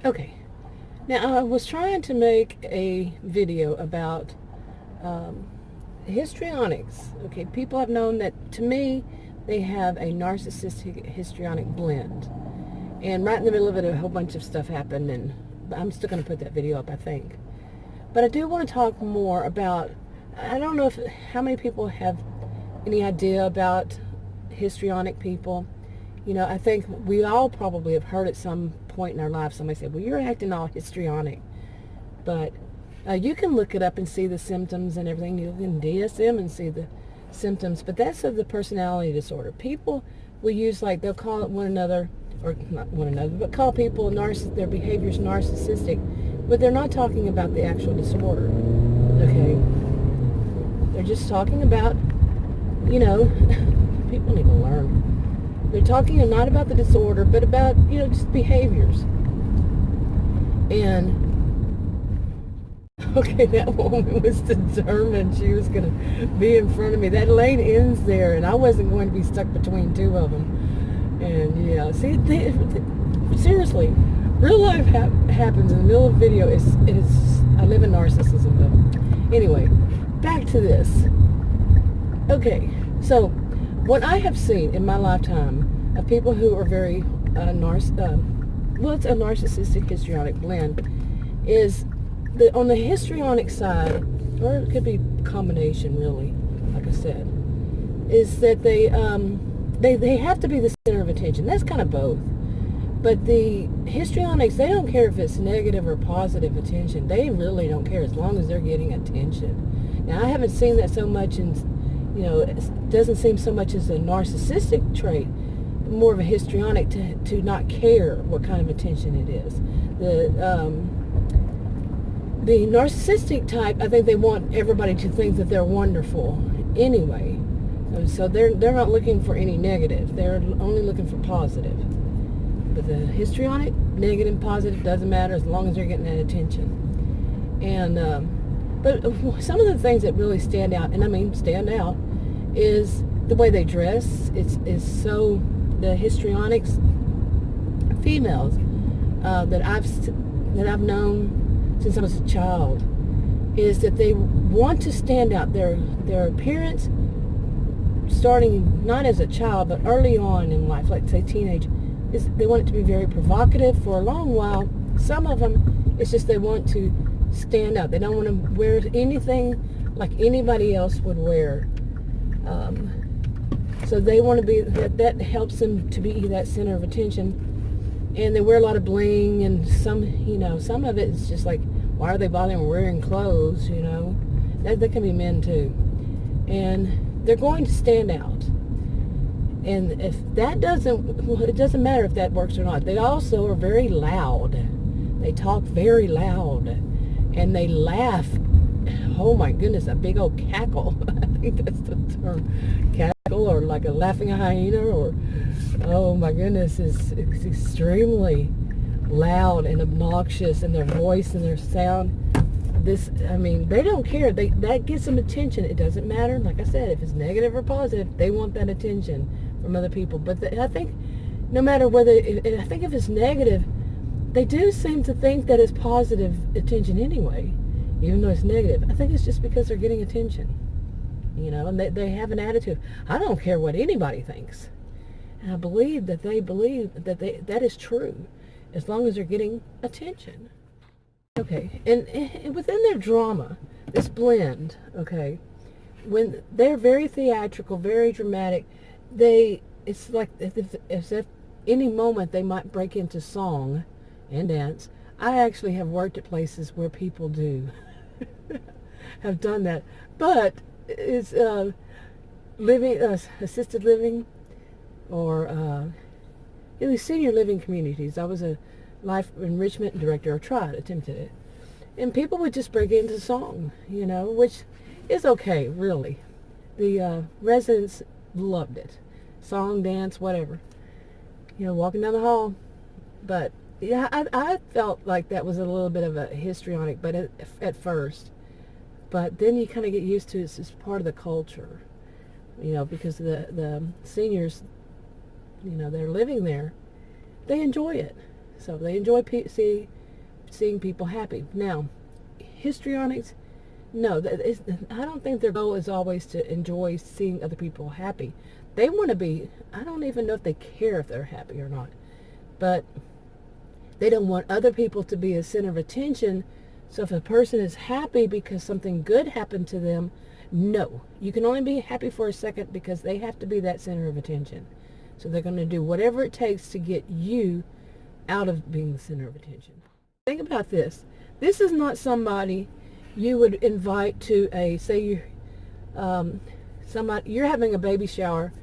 Okay, now I was trying to make a video about um, histrionics. Okay, people have known that, to me, they have a narcissistic-histrionic blend. And right in the middle of it, a whole bunch of stuff happened, and I'm still going to put that video up, I think. But I do want to talk more about, I don't know how many people have any idea about histrionic people. I think we all probably have heard at some point in our life somebody say, well, you're acting all histrionic. But you can look it up and see the symptoms and everything. You can DSM and see the symptoms. But that's of the personality disorder. People will use, like, they'll call it one another, or not one another, but call people their behaviors narcissistic. But they're not talking about the actual disorder. Okay? They're just talking about, people need to learn. They're talking not about the disorder, but about, just behaviors. And, okay, that woman was determined she was going to be in front of me. That lane ends there, and I wasn't going to be stuck between two of them. And, yeah, see, seriously, real life happens in the middle of video. I live in narcissism, though. Anyway, back to this. Okay, so what I have seen in my lifetime of people who are very it's a narcissistic histrionic blend, is on the histrionic side, or it could be combination, really, like I said, is that they have to be the center of attention. That's kind of both. But the histrionics, they don't care if it's negative or positive attention. They really don't care as long as they're getting attention. Now, I haven't seen that so much it doesn't seem so much as a narcissistic trait, more of a histrionic to not care what kind of attention it is. The narcissistic type, I think they want everybody to think that they're wonderful anyway. So they're not looking for any negative. They're only looking for positive. But the histrionic, negative, positive, doesn't matter as long as they're getting that attention. And but some of the things that really stand out, and I mean stand out, is the way they dress. It's so, the histrionics females that I've known since I was a child, is that they want to stand out. Their appearance, starting not as a child but early on in life, like say teenage, is they want it to be very provocative for a long while. Some of them, it's just they want to stand out. They don't want to wear anything like anybody else would wear. So they want to be, that helps them to be that center of attention. And they wear a lot of bling, and some of it is just like, why are they bothering wearing clothes, That can be men too. And they're going to stand out. And if that it doesn't matter if that works or not. They also are very loud. They talk very loud. And they laugh. Oh my goodness, a big old cackle. I think that's the term. Cackle, or like a laughing hyena, or, oh my goodness, it's extremely loud and obnoxious, and their voice and their sound. They don't care. That gets them attention. It doesn't matter, like I said, if it's negative or positive, they want that attention from other people. But I think no matter I think if it's negative, they do seem to think that it's positive attention anyway, even though it's negative. I think it's just because they're getting attention, and they have an attitude. I don't care what anybody thinks. And I believe that they believe that is true, as long as they're getting attention. Okay, and within their drama, this blend, okay, when they're very theatrical, very dramatic, it's like as if any moment they might break into song and dance. I actually have worked at places where people do have done that, but it's assisted living, or in the senior living communities. I was a life enrichment director, or attempted it, and people would just break into song, which is okay, really. The residents loved it. Song, dance, whatever, walking down the hall. But yeah, I felt like that was a little bit of a histrionic, but at first. But then you kind of get used to it. It's part of the culture, because the seniors, they're living there. They enjoy it. So they enjoy seeing people happy. Now, histrionics, no, I don't think their goal is always to enjoy seeing other people happy. They want to be, I don't even know if they care if they're happy or not, but they don't want other people to be a center of attention. So if a person is happy because something good happened to them, no, you can only be happy for a second because they have to be that center of attention. So they're going to do whatever it takes to get you out of being the center of attention. Think about this. This is not somebody you would invite to a, say you're having a baby shower.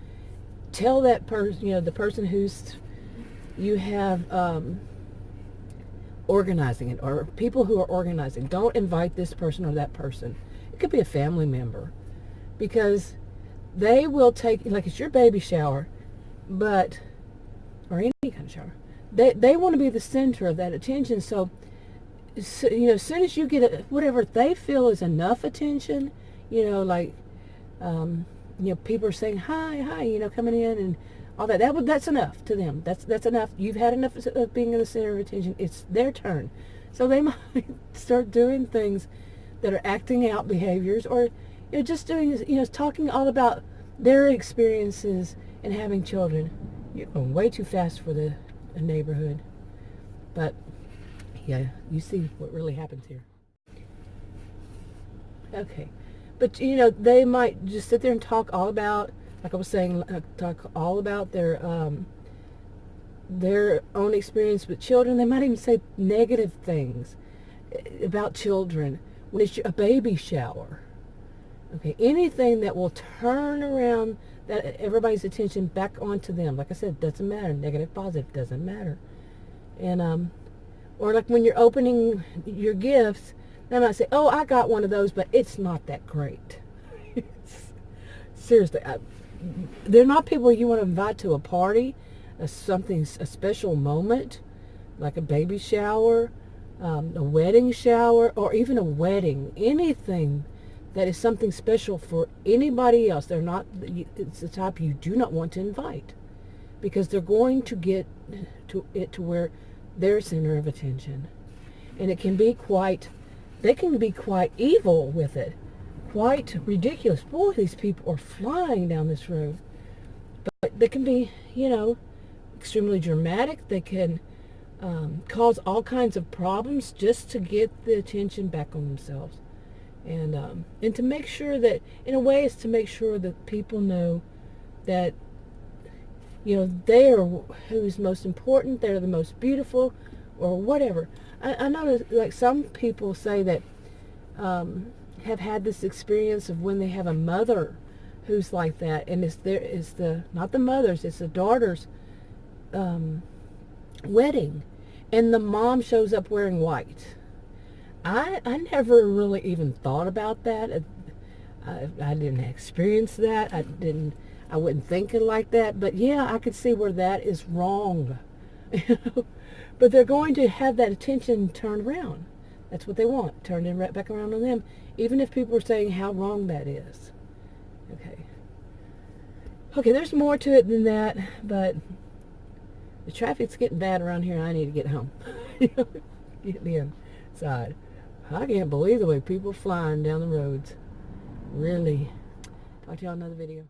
Tell that person, the person who's you have organizing it, or people who are organizing, don't invite this person or that person. It could be a family member, because they will take, like, it's your baby shower, but, or any kind of shower, they want to be the center of that attention. So as soon as you get whatever they feel is enough attention, like people are saying hi, coming in and all that. That's enough to them. That's enough. You've had enough of being in the center of attention. It's their turn. So they might start doing things that are acting out behaviors, or just doing, talking all about their experiences and having children. You're going way too fast for the neighborhood. But yeah, you see what really happens here. Okay. But, they might just sit there and talk all about, like I was saying, talk all about their own experience with children. They might even say negative things about children when it's a baby shower. Okay, anything that will turn around that everybody's attention back onto them. Like I said, doesn't matter. Negative, positive, doesn't matter. And or like when you're opening your gifts, they might say, "Oh, I got one of those, but it's not that great." Seriously, they're not people you want to invite to a party, a special moment, like a baby shower, a wedding shower, or even a wedding. Anything that is something special for anybody else. It's the type you do not want to invite, because they're going to get to where they're center of attention. And they can be quite evil with it, quite ridiculous. Boy, these people are flying down this road. But they can be, extremely dramatic. They can cause all kinds of problems just to get the attention back on themselves. And to make sure that, in a way, it's to make sure that people know that, they are who's most important, they're the most beautiful, or whatever. I know, like, some people say that have had this experience of when they have a mother who's like that, and it's not the mother's, it's the daughter's wedding, and the mom shows up wearing white. I never really even thought about that. I didn't experience that. I wouldn't think it like that. But yeah, I could see where that is wrong. But they're going to have that attention turned around. That's what they want, turned in right back around on them, even if people are saying how wrong that is. Okay, there's more to it than that, but the traffic's getting bad around here, and I need to get home. Get me inside. I can't believe the way people are flying down the roads. Really. Talk to y'all in another video.